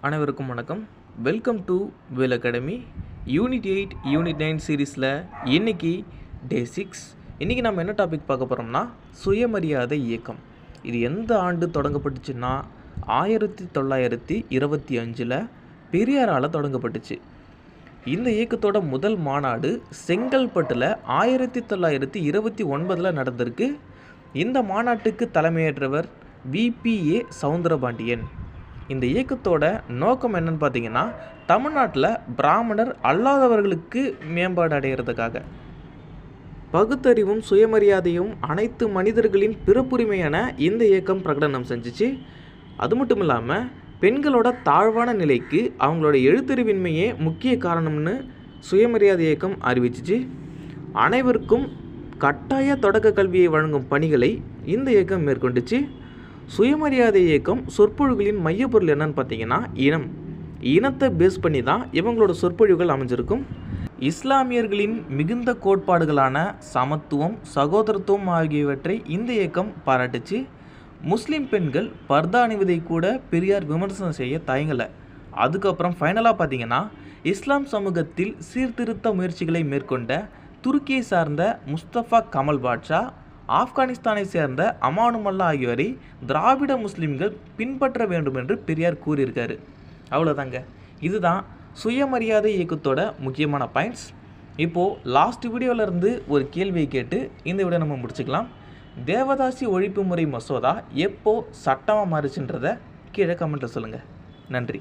அனைவருக்கும் வணக்கம். Welcome to Vel academy. Unit 8 unit 9 சீரீஸில் இன்றைக்கி டே 6. இன்றைக்கி நம்ம என்ன டாபிக் பார்க்க போகிறோம்னா சுயமரியாதை இயக்கம். இது எந்த ஆண்டு தொடங்கப்பட்டுச்சுன்னா 1925 பெரியாரால் தொடங்கப்பட்டுச்சு. இந்த இயக்கத்தோட முதல் மாநாடு செங்கல்பட்டில் 1929 நடந்திருக்கு. இந்த மாநாட்டுக்கு தலைமையேற்றவர் விபிஏ சவுந்தரபாண்டியன். இந்த இயக்கத்தோட நோக்கம் என்னன்னு பார்த்தீங்கன்னா, தமிழ்நாட்டில் பிராமணர் அல்லாதவர்களுக்கு மேம்பாடு அடைகிறதுக்காக பகுத்தறிவும் சுயமரியாதையும் அனைத்து மனிதர்களின் பிறப்புரிமையான இந்த இயக்கம் பிரகடனம் செஞ்சிச்சு. அது மட்டும் இல்லாமல் பெண்களோட தாழ்வான நிலைக்கு அவங்களோட எழுத்தறிவின்மையே முக்கிய காரணம்னு சுயமரியாதை இயக்கம் அறிவிச்சிச்சு. அனைவருக்கும் கட்டாய தொடக்க கல்வியை வழங்கும் பணிகளை இந்த இயக்கம் மேற்கொண்டுச்சு. சுயமரியாதை இயக்கம் சொற்பொழிவுகளின் மையப்பொருள் என்னன்னு பார்த்தீங்கன்னா இனத்தை பேஸ் பண்ணி தான் இவங்களோட சொற்பொழிவுகள் அமைஞ்சிருக்கும். இஸ்லாமியர்களின் மிகுந்த கோட்பாடுகளான சமத்துவம், சகோதரத்துவம் ஆகியவற்றை இந்த இயக்கம் பாராட்டுச்சு. முஸ்லீம் பெண்கள் பர்தா அணிவதை கூட பெரியார் விமர்சனம் செய்ய தயங்கலை. அதுக்கப்புறம் ஃபைனலாக பார்த்தீங்கன்னா, இஸ்லாம் சமூகத்தில் சீர்திருத்த முயற்சிகளை மேற்கொண்ட துருக்கியை சார்ந்த முஸ்தபா கமல் பாட்ஷா, ஆப்கானிஸ்தானை சேர்ந்த அமானுமல்லா ஆகியோரை திராவிட முஸ்லீம்கள் பின்பற்ற வேண்டும் என்று பெரியார் கூறியிருக்காரு. அவ்வளோதாங்க. இதுதான் சுயமரியாதை இயக்கத்தோட முக்கியமான பாயிண்ட்ஸ். இப்போது லாஸ்ட் வீடியோவிலேருந்து ஒரு கேள்வியை கேட்டு இந்த வீடியோ நம்ம முடிச்சுக்கலாம். தேவதாசி ஒழிப்பு முறை மசோதா எப்போ சட்டமாக மாறிச்சுன்றதை கீழே கமெண்ட்டில் சொல்லுங்கள். நன்றி.